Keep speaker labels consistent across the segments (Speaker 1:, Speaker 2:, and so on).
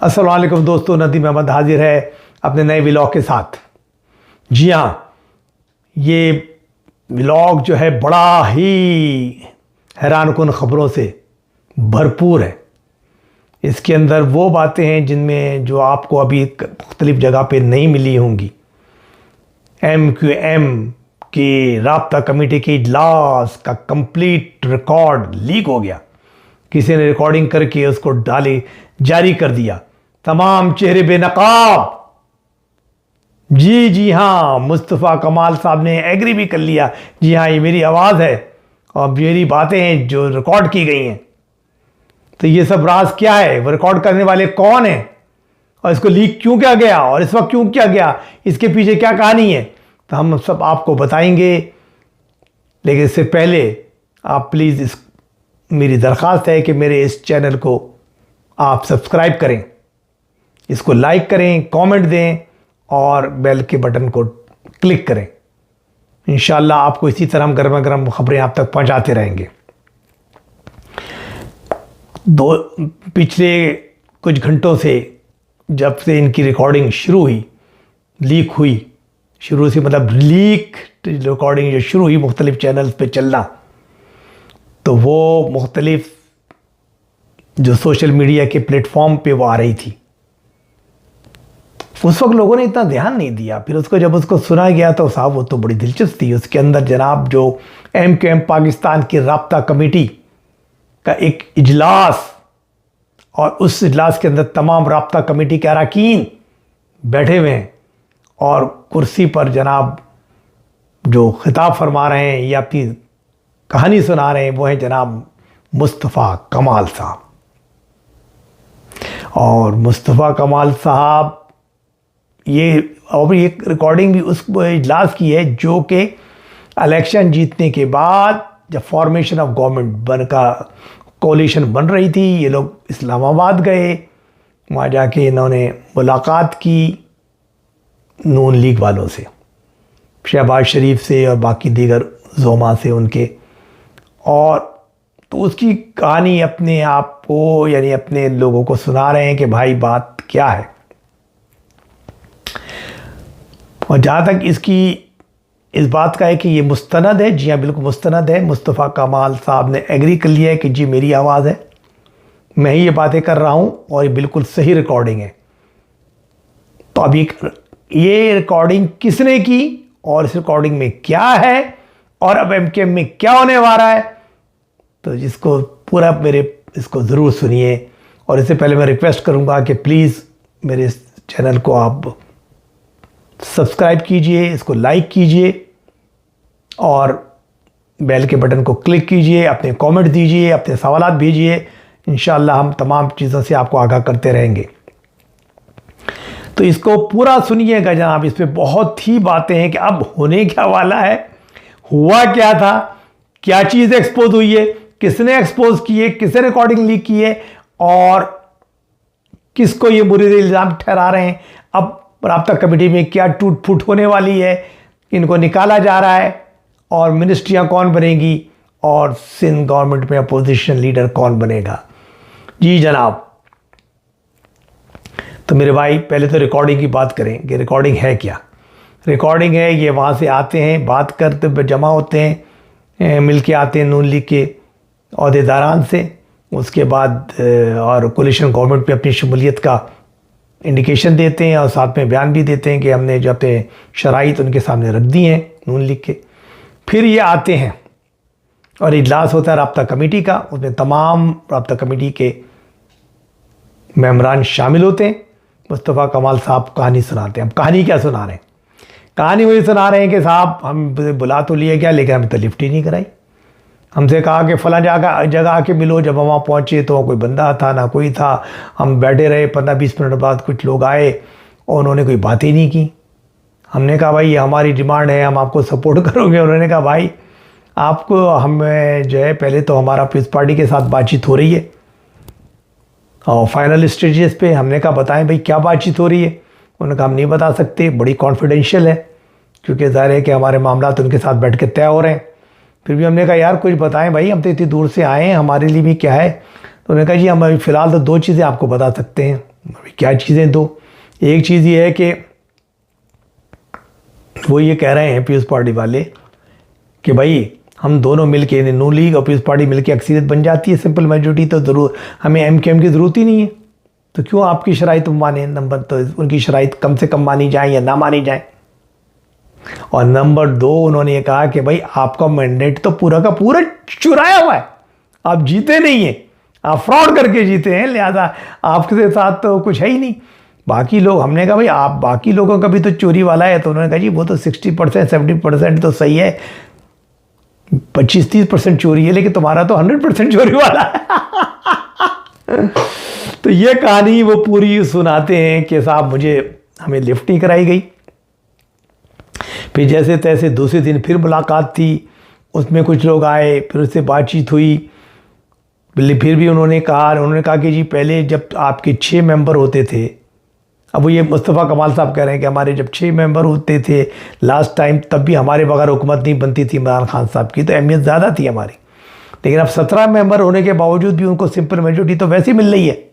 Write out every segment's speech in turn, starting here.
Speaker 1: अस्सलाम वालेकुम दोस्तों, नदीम अहमद हाजिर है अपने नए व्लॉग के साथ। जी हाँ, ये व्लॉग जो है बड़ा ही हैरानकुन ख़बरों से भरपूर है। इसके अंदर वो बातें हैं जिनमें जो आपको अभी मुख्तलिफ़ जगह पे नहीं मिली होंगी। MQM की राब्ता कमेटी के इजलास का कंप्लीट रिकॉर्ड लीक हो गया। किसी ने रिकॉर्डिंग करके उसको जारी कर दिया। तमाम चेहरे बेनकाब। जी हाँ, मुस्तफ़ा कमाल साहब ने एग्री भी कर लिया। जी हाँ, ये मेरी आवाज़ है और मेरी बातें हैं जो रिकॉर्ड की गई हैं। तो ये सब राज क्या है, वो रिकॉर्ड करने वाले कौन हैं और इसको लीक क्यों किया गया और इस वक्त क्यों किया गया, इसके पीछे क्या कहानी है, तो हम सब आपको बताएंगे। लेकिन इससे पहले आप प्लीज़ मेरी दरख्वास्त है कि मेरे इस चैनल को आप सब्सक्राइब करें, इसको लाइक करें, कमेंट दें और बेल के बटन को क्लिक करें। इंशाल्लाह आपको इसी तरह हम गर्मा गर्म खबरें आप तक पहुंचाते रहेंगे। पिछले कुछ घंटों से जब से इनकी रिकॉर्डिंग शुरू हुई, लीक हुई, शुरू से मतलब लीक रिकॉर्डिंग जो शुरू हुई मुख्तलिफ चैनल्स पे चलना, तो वो मुख्तलिफ जो सोशल मीडिया के प्लेटफॉर्म पे वो आ रही थी। उस वक्त लोगों ने इतना ध्यान नहीं दिया। फिर जब उसको सुना गया तो साहब वो तो बड़ी दिलचस्प थी। उसके अंदर जनाब जो MQM पाकिस्तान की राब्ता कमेटी का एक इजलास, और उस इजलास के अंदर तमाम राब्ता कमेटी के अरकान बैठे हुए हैं और कुर्सी पर जनाब जो खिताब फरमा रहे हैं या अपनी कहानी सुना रहे हैं वो है जनाब मुस्तफ़ा कमाल साहब। और मुस्तफ़ा कमाल साहब ये और एक रिकॉर्डिंग भी उस इजलास की है जो कि इलेक्शन जीतने के बाद जब फॉर्मेशन ऑफ गवर्नमेंट कोalition बन रही थी, ये लोग इस्लामाबाद गए, वहाँ जाके इन्होंने मुलाकात की नून लीग वालों से, शहबाज शरीफ से और बाकी दीगर ज़ोमा से उनके। और तो उसकी कहानी अपने आप को यानी अपने लोगों को सुना रहे हैं कि भाई बात क्या है। और जहाँ तक इस बात का है कि ये मुस्तनद है, जी हाँ बिल्कुल मुस्तनद है। मुस्तफ़ा कमाल साहब ने एग्री कर लिया है कि जी मेरी आवाज़ है, मैं ही ये बातें कर रहा हूँ और ये बिल्कुल सही रिकॉर्डिंग है। तो अब ये रिकॉर्डिंग किसने की और इस रिकॉर्डिंग में क्या है और अब MQM में क्या होने वाला है, तो इसको पूरा इसको ज़रूर सुनिए। और इससे पहले मैं रिक्वेस्ट करूँगा कि प्लीज़ मेरे इस चैनल को आप सब्सक्राइब कीजिए, इसको लाइक कीजिए और बेल के बटन को क्लिक कीजिए, अपने कमेंट दीजिए, अपने सवालात भेजिए। इंशाअल्लाह हम तमाम चीज़ों से आपको आगाह करते रहेंगे। तो इसको पूरा सुनिएगा जनाब, इस पे बहुत ही बातें हैं कि अब होने क्या वाला है, हुआ क्या था, क्या चीज़ एक्सपोज हुई है, किसने एक्सपोज की है, किसने रिकॉर्डिंग लीक की है और किसको ये बुरे इल्ज़ाम ठहरा रहे हैं। अब राब्ता कमेटी में क्या टूट फूट होने वाली है, इनको निकाला जा रहा है और मिनिस्ट्रियां कौन बनेगी और सिंध गवर्नमेंट में अपोजिशन लीडर कौन बनेगा। जी जनाब, तो मेरे भाई पहले तो रिकॉर्डिंग की बात करें कि रिकॉर्डिंग है क्या। रिकॉर्डिंग है ये वहाँ से आते हैं, बात करते जमा होते हैं, मिल के आते हैं नून लीग के अहदेदारान से, उसके बाद और कोलिशन गवर्नमेंट पे अपनी शमूलियत का इंडिकेशन देते हैं और साथ में बयान भी देते हैं कि हमने जो अपने शराइत उनके सामने रख दी हैं नून लीग के। फिर ये आते हैं और इजलास होता है राब्ता कमेटी का, उसमें तमाम राब्ता कमेटी के मेंबरान शामिल होते हैं। मुस्तफ़ा कमाल साहब कहानी सुनाते हैं। अब कहानी क्या सुना रहे हैं, कहानी वही सुना रहे हैं कि साहब हम बुला तो लिए क्या, लेकिन हमें तो लिफ्ट ही नहीं कराई। हमसे कहा कि फ़लाँ जगह आके मिलो। जब हम वहाँ पहुँचे तो कोई बंदा था ना कोई था। हम बैठे रहे, 15-20 मिनट बाद कुछ लोग आए और उन्होंने कोई बात ही नहीं की। हमने कहा भाई ये हमारी डिमांड है, हम आपको सपोर्ट करोगे। उन्होंने कहा भाई आपको हमें जो है पहले तो हमारा पीस पार्टी के साथ बातचीत हो रही है और फाइनल स्टेजेस पे। हमने कहा बताएं भाई क्या बातचीत हो रही है। उन्होंने कहा हम नहीं बता सकते, बड़ी कॉन्फिडेंशियल है, क्योंकि ज़ाहिर है कि हमारे मामला तो उनके साथ बैठ के तय हो रहे हैं। फिर भी हमने कहा यार कुछ बताएं भाई, हम तो इतनी दूर से आए हैं, हमारे लिए भी क्या है। तो उन्होंने कहा जी हम अभी फ़िलहाल तो 2 चीज़ें आपको बता सकते हैं, क्या चीज़ें दो? एक चीज़ ये है कि वो ये कह रहे हैं पीपल्स पार्टी वाले कि भाई हम दोनों मिलके, नून लीग और पीपल्स पार्टी मिलके अक्सरियत बन जाती है, सिंपल मेजोरिटी, तो ज़रूर हमें एमकेएम की ज़रूरत ही नहीं है। तो क्यों आपकी शराइत माने? नंबर तो उनकी शराइत कम से कम मानी जाए या ना मानी जाए। और नंबर 2, उन्होंने ये कहा कि भाई आपका मैंडेट तो पूरा का पूरा चुराया हुआ है, आप जीते नहीं हैं, आप फ्रॉड करके जीते हैं, लिहाजा आपके साथ तो कुछ है ही नहीं। बाकी लोग, हमने कहा भाई आप बाकी लोगों का भी तो चोरी वाला है, तो उन्होंने कहा जी वो तो 60% 70% तो सही है, 25-30% चोरी है, लेकिन तुम्हारा तो 100% चोरी वाला है। तो ये कहानी वो पूरी सुनाते हैं कि साहब हमें लिफ्ट नहीं कराई गई। फिर जैसे तैसे दूसरे दिन फिर मुलाकात थी, उसमें कुछ लोग आए, फिर उससे बातचीत हुई। फिर भी उन्होंने कहा कि जी पहले जब आपके 6 मेंबर होते थे, अब वो ये मुस्तफ़ा कमाल साहब कह रहे हैं कि हमारे जब 6 मेंबर होते थे लास्ट टाइम, तब भी हमारे बगैर हुकूमत नहीं बनती थी इमरान खान साहब की, तो अहमियत ज़्यादा थी हमारी। लेकिन अब 17 मेंबर होने के बावजूद भी उनको सिंपल मेजोरिटी तो वैसे ही मिल रही है,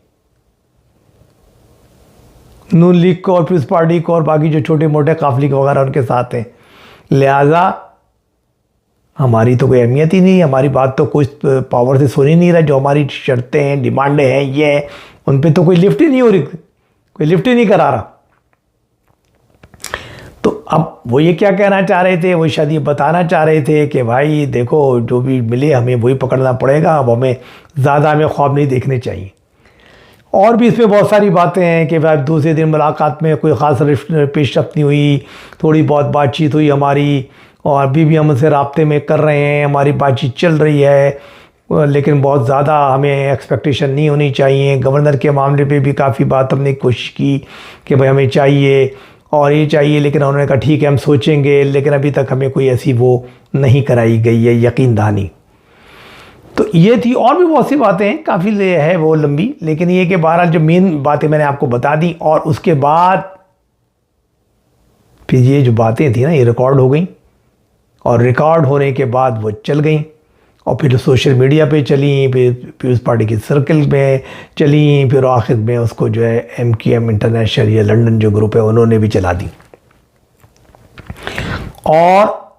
Speaker 1: नून लीग को और पीपल्स पार्टी को और बाकी जो छोटे मोटे काफिले वगैरह उनके साथ हैं। लिहाजा हमारी तो कोई अहमियत ही नहीं, हमारी बात तो कोई पावर से सुन ही नहीं रहा। जो हमारी शर्तें हैं, डिमांडें हैं, ये हैं, उन पे तो कोई लिफ्ट ही नहीं हो रही, कोई लिफ्ट ही नहीं करा रहा। तो अब वो ये क्या कहना चाह रहे थे, वो शायद ये बताना चाह रहे थे कि भाई देखो जो भी मिले हमें वही पकड़ना पड़ेगा, अब हमें ज़्यादा हमें ख्वाब नहीं देखने चाहिए। और भी इसमें बहुत सारी बातें हैं कि भाई दूसरे दिन मुलाकात में कोई ख़ास पेशरफ्त नहीं हुई, थोड़ी बहुत बातचीत हुई हमारी, और अभी भी हम उनसे राब्ते में कर रहे हैं, हमारी बातचीत चल रही है, लेकिन बहुत ज़्यादा हमें एक्सपेक्टेशन नहीं होनी चाहिए। गवर्नर के मामले पे भी काफ़ी बात हमने कोशिश की कि भाई हमें चाहिए और ये चाहिए, लेकिन उन्होंने कहा ठीक है हम सोचेंगे, लेकिन अभी तक हमें कोई ऐसी वो नहीं कराई गई है यकीन दहानी। तो ये थी, और भी बहुत सी बातें हैं, काफ़ी है वो लंबी, लेकिन ये कि बहरहाल जो मेन बातें मैंने आपको बता दी। और उसके बाद फिर ये जो बातें थी ना, ये रिकॉर्ड हो गई, और रिकॉर्ड होने के बाद वो चल गई, और फिर सोशल मीडिया पे चली, फिर पीपल्स पार्टी की सर्कल में चली, फिर आखिर में उसको जो है एमकेएम इंटरनेशनल या लंदन जो ग्रुप है उन्होंने भी चला दी। और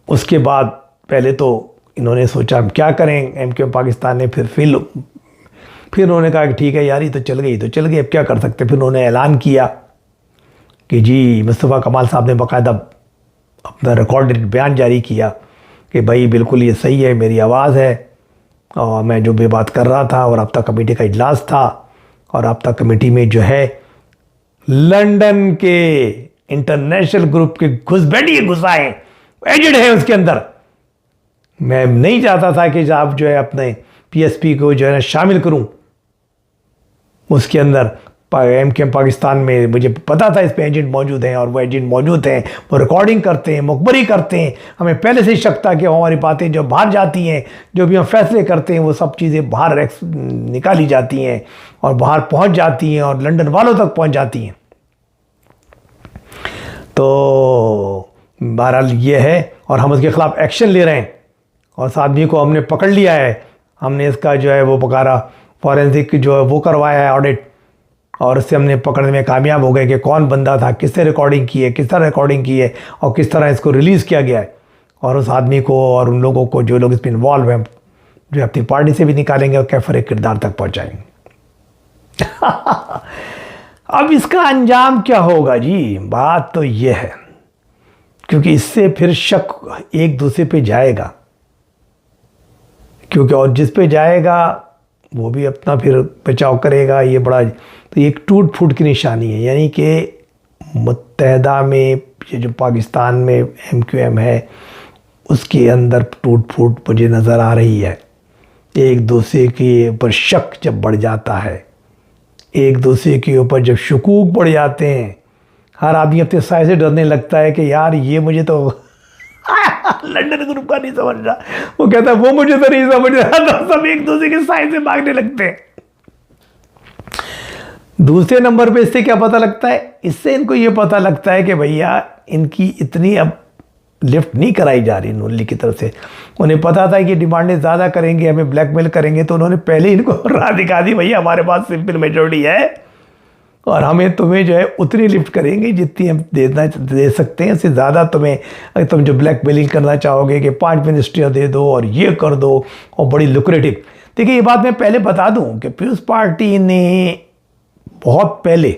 Speaker 1: उसके बाद पहले तो इन्होंने सोचा हम क्या करें, एमकेएम पाकिस्तान ने फिर उन्होंने कहा कि ठीक है यार ये तो चल गई तो चल गई, अब क्या कर सकते। फिर उन्होंने ऐलान किया कि जी मुस्तफ़ा कमाल साहब ने बाकायदा अपना रिकॉर्डेड बयान जारी किया कि भाई बिल्कुल ये सही है, मेरी आवाज़ है, और मैं जो भी बात कर रहा था, और रब्ता कमेटी का इजलास था, और रब्ता कमेटी में जो है लंदन के इंटरनेशनल ग्रुप के घुसाए एजेंट है उसके अंदर। मैं नहीं चाहता था कि आप जो है अपने पीएसपी को जो है शामिल करूं उसके अंदर। एमकेएम पाकिस्तान में मुझे पता था इस पे एजेंट मौजूद हैं, और वो एजेंट मौजूद हैं, वो रिकॉर्डिंग करते हैं, मुखबरी करते हैं। हमें पहले से ही शक था कि हमारी बातें जो बाहर जाती हैं, जो भी हम फैसले करते हैं, वो सब चीज़ें बाहर निकाली जाती हैं और बाहर पहुंच जाती हैं और लंदन वालों तक पहुंच जाती हैं। तो बहरहाल ये है, और हम उसके ख़िलाफ़ एक्शन ले रहे हैं, और उस आदमी को हमने पकड़ लिया है। हमने इसका जो है वो बकारा फॉरेंसिक जो है वो करवाया है ऑडिट, और उससे हमने पकड़ने में कामयाब हो गए कि कौन बंदा था, किससे रिकॉर्डिंग की है, किस तरह रिकॉर्डिंग की है, और किस तरह इसको रिलीज़ किया गया है। और उस आदमी को और उन लोगों को जो लोग इसमें इन्वॉल्व हैं, जो अपनी पार्टी से भी निकालेंगे और कैफर किरदार तक पहुँचाएँगे। अब इसका अंजाम क्या होगा जी, बात तो ये है, क्योंकि इससे फिर शक एक दूसरे पे जाएगा, क्योंकि और जिस पे जाएगा वो भी अपना फिर बचाव करेगा। ये बड़ा तो एक टूट फूट की निशानी है, यानी कि मुत्तहदा में ये जो पाकिस्तान में एमक्यूएम है उसके अंदर टूट फूट मुझे नज़र आ रही है। एक दूसरे के ऊपर शक जब बढ़ जाता है, एक दूसरे के ऊपर जब शकूक बढ़ जाते हैं, हर आदमी अपने साय से डरने लगता है कि यार ये मुझे तो लंदन ग्रुप का नहीं समझ रहा, वो कहता है वो मुझे तो नहीं समझ रहा, तो सब एक दूसरे के साय से भागने लगते हैं। दूसरे नंबर पे इससे क्या पता लगता है, इससे इनको ये पता लगता है कि भैया इनकी इतनी अब लिफ्ट नहीं कराई जा रही नून लीग की तरफ से। उन्हें पता था कि डिमांडें ज़्यादा करेंगे, हमें ब्लैकमेल करेंगे, तो उन्होंने पहले ही इनको राह दिखा दी, भैया हमारे पास सिंपल मेजोरिटी है और हमें तुम्हें जो है उतनी लिफ्ट करेंगे जितनी हम दे सकते हैं, इससे ज़्यादा तुम्हें, अगर तुम जो ब्लैकमेलिंग करना चाहोगे कि 5 मिनिस्ट्रियाँ दे दो और ये कर दो और बड़ी लुक्रेटिव। देखिए ये बात मैं पहले बता दूं कि पीपल्स पार्टी ने बहुत पहले,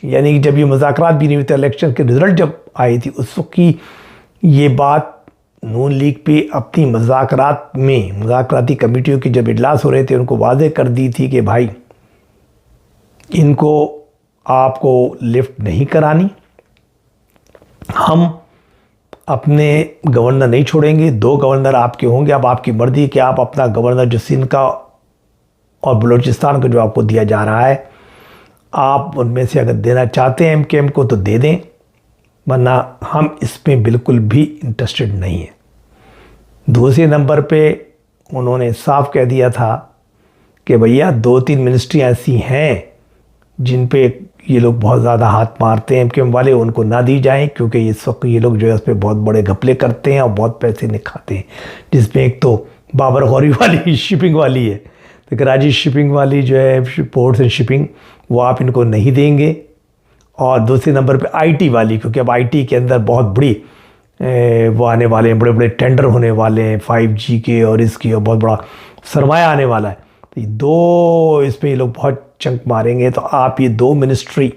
Speaker 1: यानी कि जब ये मुज़ाकरात भी नहीं हुए थे, इलेक्शन के रिजल्ट जब आई थी उस वक्त की ये बात नून लीग पे अपनी मुज़ाकराती कमेटियों की जब इजलास हो रहे थे उनको वादे कर दी थी कि भाई इनको आपको लिफ्ट नहीं करानी, हम अपने गवर्नर नहीं छोड़ेंगे, 2 गवर्नर आपके होंगे, अब आपकी मर्जी कि आप अपना गवर्नर जो सिंध का और बलूचिस्तान को जो आपको दिया जा रहा है, आप उनमें से अगर देना चाहते हैं एमकेएम को तो दे दें, वरना हम इसमें बिल्कुल भी इंटरेस्टेड नहीं हैं। दूसरे नंबर पे उन्होंने साफ कह दिया था कि भैया 2-3 मिनिस्ट्रियाँ ऐसी हैं जिन पे ये लोग बहुत ज़्यादा हाथ मारते हैं एमकेएम वाले, उनको ना दी जाएं, क्योंकि इस वक्त ये लोग जो है उस पर बहुत बड़े घपले करते हैं और बहुत पैसे निकालते हैं, जिसमें एक तो बाबर गौरी वाली शिपिंग वाली है, तो कराची शिपिंग वाली जो है पोर्ट्स एंड शिपिंग, वो आप इनको नहीं देंगे। और दूसरे नंबर पे आईटी वाली, क्योंकि अब आईटी के अंदर बहुत बड़ी वो आने वाले हैं, बड़े बड़े टेंडर होने वाले हैं 5G के और इसकी, और बहुत बड़ा सरमाया आने वाला है, तो ये 2 इसमें ये लोग बहुत चंक मारेंगे, तो आप ये 2 मिनिस्ट्री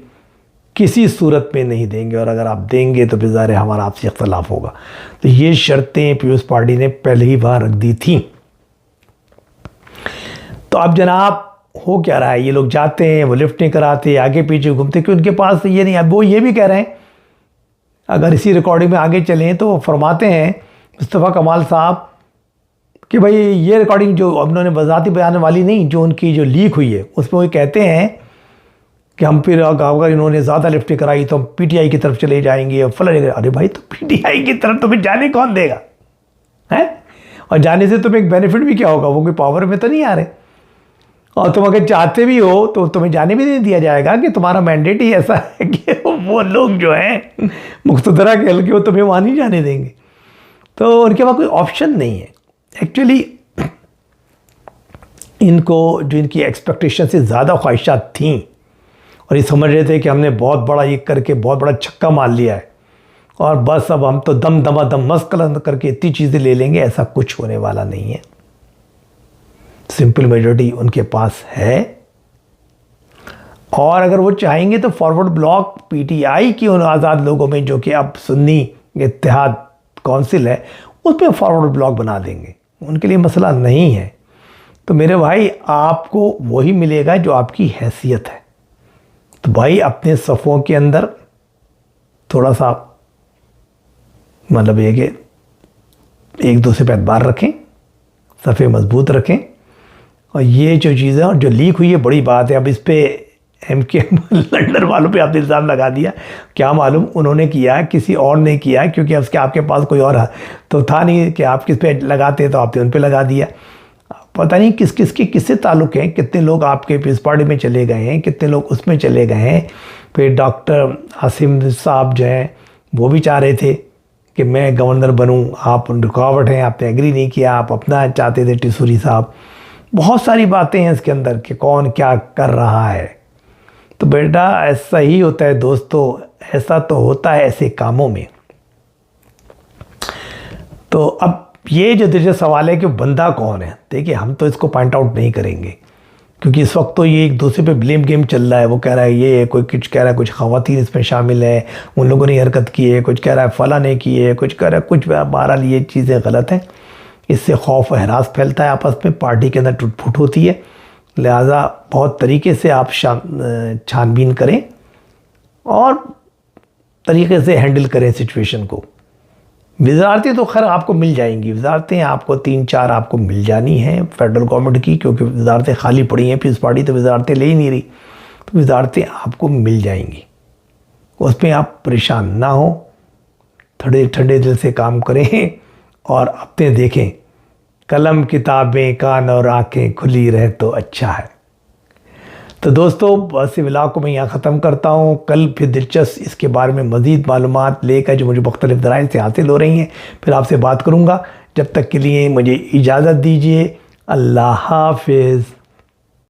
Speaker 1: किसी सूरत में नहीं देंगे, और अगर आप देंगे तो फिर हमारा आपसे इख्तलाफ होगा। तो ये शर्तें पीपल्स पार्टी ने पहले ही बार रख दी थी। तो अब जनाब हो क्या रहा है, ये लोग जाते हैं, वो लिफ्ट नहीं कराते, आगे पीछे घूमते, क्योंकि उनके पास ये नहीं। अब वो ये भी कह रहे हैं, अगर इसी रिकॉर्डिंग में आगे चलें तो फरमाते हैं मुस्तफ़ा कमाल साहब कि भाई ये रिकॉर्डिंग जो उन्होंने वजाती बयान वाली नहीं, जो उनकी जो लीक हुई है उसमें वो कहते हैं कि हम फिर अगर इन्होंने ज़्यादा लिफ्ट कराई तो हम पीटीआई की तरफ चले जाएंगे और फलाने। अरे भाई, तो पीटीआई की तरफ तुम्हें जाने कौन देगा है? और जाने से तुम्हें एक बेनिफिट भी क्या होगा, वो कोई पावर में तो नहीं आ रहे, और तुम अगर चाहते भी हो तो तुम्हें जाने भी नहीं दिया जाएगा, कि तुम्हारा मैंडेट ही ऐसा है कि वो लोग जो हैं मुख्तदरा के हल्के, वो तुम्हें वहाँ नहीं जाने देंगे। तो उनके पास कोई ऑप्शन नहीं है। एक्चुअली इनको जो इनकी एक्सपेक्टेशन से ज़्यादा ख्वाहिशात थीं, और ये समझ रहे थे कि हमने बहुत बड़ा ये करके बहुत बड़ा छक्का मार लिया है और बस अब हम तो दम दमादम मस्कल करके इतनी चीज़ें ले लेंगे, ऐसा कुछ होने वाला नहीं है। सिंपल मेजॉरिटी उनके पास है, और अगर वो चाहेंगे तो फॉरवर्ड ब्लॉक पीटीआई की उन आज़ाद लोगों में, जो कि अब सुन्नी इत्तेहाद काउंसिल है, उस पर फॉरवर्ड ब्लॉक बना देंगे, उनके लिए मसला नहीं है। तो मेरे भाई, आपको वही मिलेगा जो आपकी हैसियत है। तो भाई अपने सफ़ों के अंदर थोड़ा सा मतलब ये कि एक दूसरे पर एतबार रखें, सफ़े मजबूत रखें, और ये जो चीज़ें और जो लीक हुई है बड़ी बात है। अब इस पर एमकेएम लंदन वालों पे आपने इल्ज़ाम लगा दिया, क्या मालूम उन्होंने किया किसी और ने किया, क्योंकि उसके आपके पास कोई और तो था नहीं कि आप किस पे लगाते, तो आपने उन पे लगा दिया। पता नहीं किस किस के किससे ताल्लुक़ हैं, कितने लोग आपके पीपल्स पार्टी में चले गए हैं, कितने लोग उसमें चले गए हैं। फिर डॉक्टर आसिम साहब जो हैं वो भी चाह रहे थे कि मैं गवर्नर बनूं, आप रुकावट हैं, आपने एग्री नहीं किया, आप अपना चाहते थे टिसूरी साहब। बहुत सारी बातें हैं इसके अंदर कि कौन क्या कर रहा है। तो बेटा ऐसा ही होता है दोस्तों, ऐसा तो होता है ऐसे कामों में। तो अब ये जो दिलचस्प सवाल है कि बंदा कौन है, देखिए हम तो इसको पॉइंट आउट नहीं करेंगे, क्योंकि इस वक्त तो ये एक दूसरे पे ब्लेम गेम चल रहा है। वो कह रहा है ये, कोई कुछ कह रहा है कुछ ख़वातीन इसमें शामिल है, उन लोगों ने हरकत की है, कुछ कह रहा है फला ने की है, कुछ कह रहा है कुछ। बहरहाल ये चीज़ें गलत हैं, इससे खौफ व हरास फैलता है आपस में, पार्टी के अंदर टूट-फूट होती है। लिहाजा बहुत तरीके से आप छानबीन करें और तरीके से हैंडल करें सिचुएशन को। वजारतें तो खैर आपको मिल जाएंगी, वजारतें आपको 3-4 आपको मिल जानी हैं फेडरल गवर्नमेंट की, क्योंकि वजारतें खाली पड़ी हैं, पीपल्स पार्टी तो वजारतें ले ही नहीं रही, तो वजारतें आपको मिल जाएंगी, उसमें आप परेशान ना हो, थोड़े ठंडे दिल से काम करें और अपने देखें कलम किताबें कान और आँखें खुली रहे तो अच्छा है। तो दोस्तों बस व्लॉग को मैं यहाँ ख़त्म करता हूँ। कल फिर दिलचस्प इसके बारे में मज़ीद मालूमात लेकर जो मुझे मुख्तलिफ ज़राए से हासिल हो रही हैं फिर आपसे बात करूँगा। जब तक के लिए मुझे इजाज़त दीजिए। अल्लाह हाफिज़।